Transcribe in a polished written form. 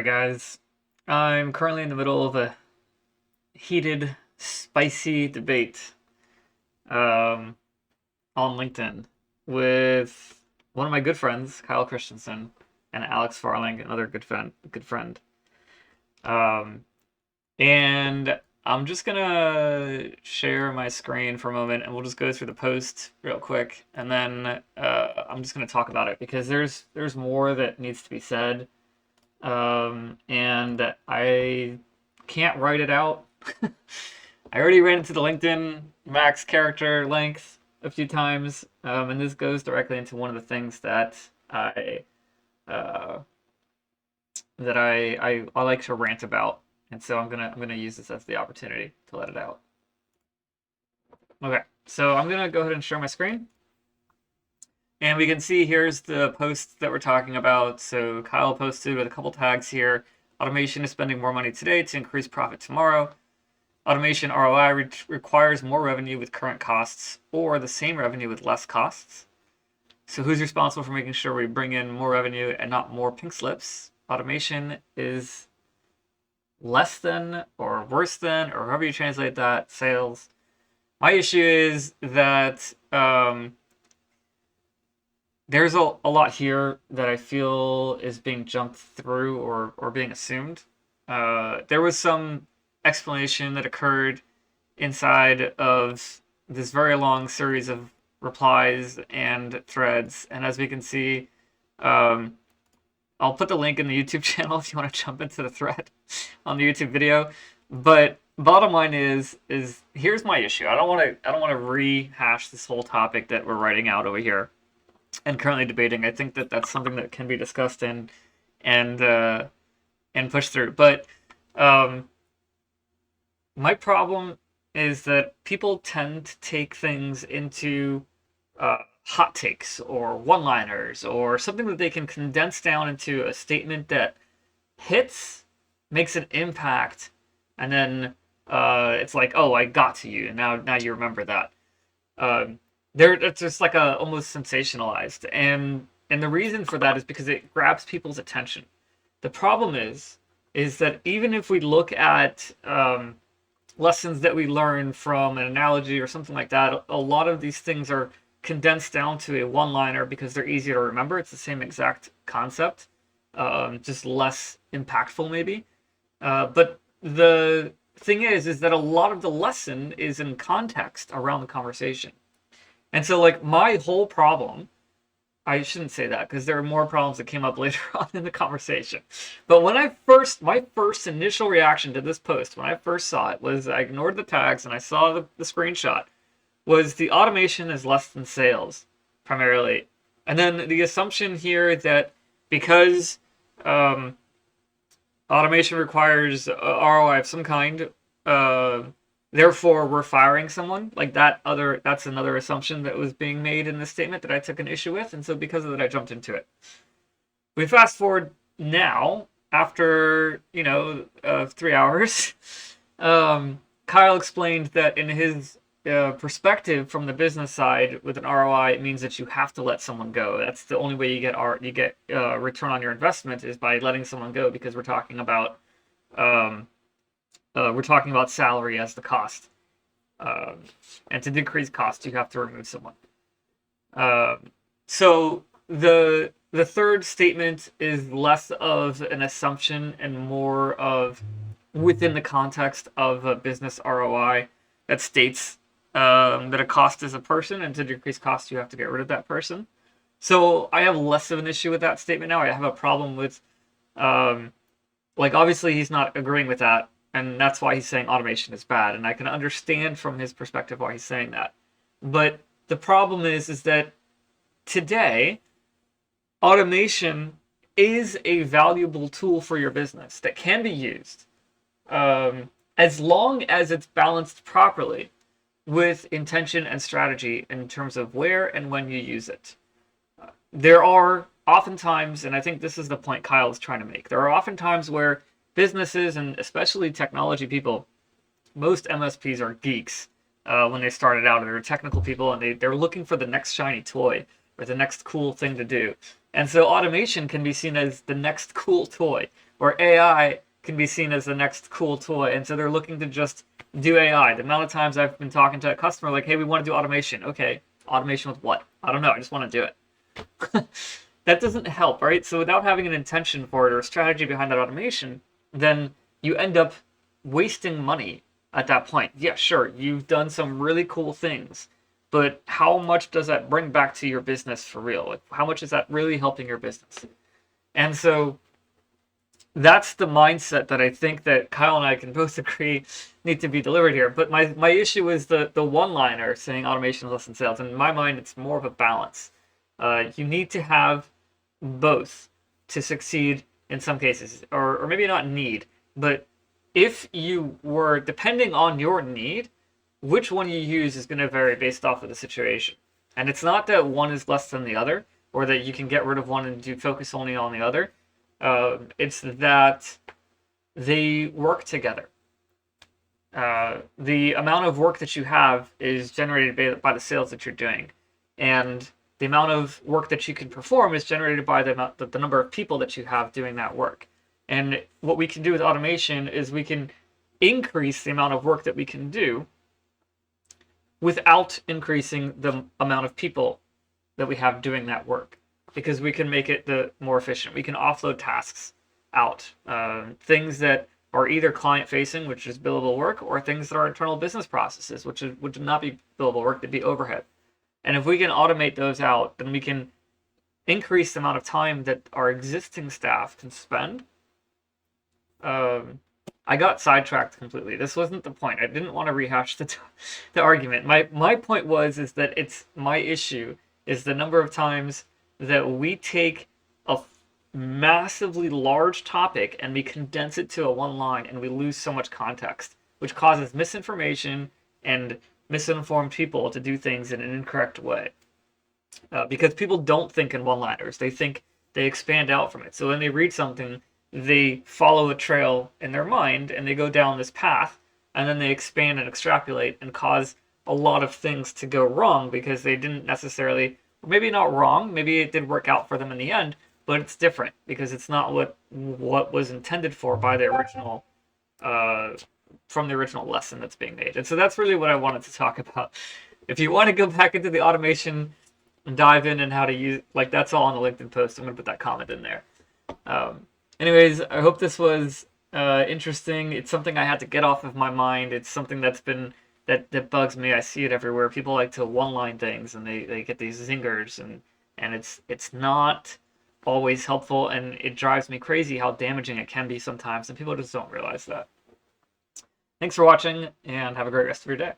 Alright guys, I'm currently in the middle of a heated, spicy debate um, on LinkedIn with one of my good friends, Kyle Christensen, and Alex Farling, another good friend. Um, and I'm just gonna share my screen for a moment, and we'll just go through the post real quick, and then I'm just gonna talk about it because there's more that needs to be said. And I can't write it out. I already ran into the LinkedIn max character length a few times, and this goes directly into one of the things that I uh, I like to rant about, and so I'm gonna use this as the opportunity to let it out. Okay, so I'm gonna go ahead and share my screen. And we can see here's the post that we're talking about. So Kyle posted with a couple tags here. Automation is spending more money today to increase profit tomorrow. Automation ROI requires more revenue with current costs or the same revenue with less costs. So who's responsible for making sure we bring in more revenue and not more pink slips? Automation is less than or worse than, or however you translate that, sales. My issue is that there's a lot here that I feel is being jumped through or being assumed. There was some explanation that occurred inside of this very long series of replies and threads. And as we can see, I'll put the link in the YouTube channel if you want to jump into the thread on the YouTube video. But bottom line is here's my issue. I don't want to rehash this whole topic that we're writing out over here and currently debating. I think that that's something that can be discussed and pushed through. But my problem is that people tend to take things into hot takes or one-liners or something that they can condense down into a statement that hits, makes an impact, and then it's like, oh, I got to you, and now you remember that. It's just like a almost sensationalized, and the reason for that is because it grabs people's attention. The problem is that even if we look at lessons that we learn from an analogy or something like that, a lot of these things are condensed down to a one-liner because they're easier to remember. It's the same exact concept, just less impactful maybe. But the thing is that a lot of the lesson is in context around the conversation. And so, like, my whole problem, I shouldn't say that because there are more problems that came up later on in the conversation. But when my first initial reaction to this post, when I first saw it, was I ignored the tags and I saw the screenshot, was the automation is less than sales, primarily. And then the assumption here that because automation requires ROI of some kind, therefore we're firing someone, like that's another assumption that was being made in this statement that I took an issue with, and so because of that I jumped into it. We fast forward now, after 3 hours. Kyle explained that in his perspective from the business side, with an ROI, it means that you have to let someone go. That's the only way you get return on your investment, is by letting someone go, because we're talking about salary as the cost, and to decrease cost, you have to remove someone. So the third statement is less of an assumption and more of within the context of a business ROI that states that a cost is a person, and to decrease cost, you have to get rid of that person. So I have less of an issue with that statement now. I have a problem with, obviously he's not agreeing with that, and that's why he's saying automation is bad, and I can understand from his perspective why he's saying that. But the problem is that today, automation is a valuable tool for your business that can be used, as long as it's balanced properly with intention and strategy in terms of where and when you use it. There are oftentimes, and I think this is the point Kyle is trying to make, there are often times where businesses, and especially technology people, most MSPs are geeks when they started out. They're technical people, and they're looking for the next shiny toy or the next cool thing to do. And so automation can be seen as the next cool toy. or AI can be seen as the next cool toy, and so they're looking to just do AI. The amount of times I've been talking to a customer like, hey, we want to do automation. Okay, automation with what? I don't know. I just want to do it. That doesn't help, right? So without having an intention for it or a strategy behind that automation, then you end up wasting money at that point. Yeah, sure, you've done some really cool things, but how much does that bring back to your business for real? Like, how much is that really helping your business? And so that's the mindset that I think that Kyle and I can both agree need to be delivered here. But my issue is the one-liner saying automation is less than sales. In my mind, it's more of a balance. You need to have both to succeed in some cases, or maybe not need, but if you were depending on your need, which one you use is going to vary based off of the situation. And it's not that one is less than the other, or that you can get rid of one and do focus only on the other. It's that they work together. The amount of work that you have is generated by the sales that you're doing, and the amount of work that you can perform is generated by the number of people that you have doing that work. And what we can do with automation is we can increase the amount of work that we can do without increasing the amount of people that we have doing that work, because we can make it more efficient. We can offload tasks out, things that are either client-facing, which is billable work, or things that are internal business processes, which would not be billable work, they'd be overhead. And if we can automate those out, then we can increase the amount of time that our existing staff can spend. I got sidetracked completely. This wasn't the point. I didn't want to rehash the argument. My point is that it's my issue is the number of times that we take a massively large topic and we condense it to a one line and we lose so much context, which causes misinformation and misinformed people to do things in an incorrect way. Because people don't think in one-liners. They expand out from it. So when they read something, they follow a trail in their mind and they go down this path, and then they expand and extrapolate and cause a lot of things to go wrong because they didn't necessarily, maybe not wrong, maybe it did work out for them in the end, but it's different because it's not what was intended for by the original from the original lesson that's being made. And so that's really what I wanted to talk about. If you want to go back into the automation and dive in and how to use, like, that's all on the LinkedIn post. I'm going to put that comment in there. Anyways, I hope this was interesting. It's something I had to get off of my mind. It's something that's been, that bugs me. I see it everywhere. People like to one-line things and they get these zingers, and it's not always helpful, and it drives me crazy how damaging it can be sometimes, and people just don't realize that. Thanks for watching, and have a great rest of your day.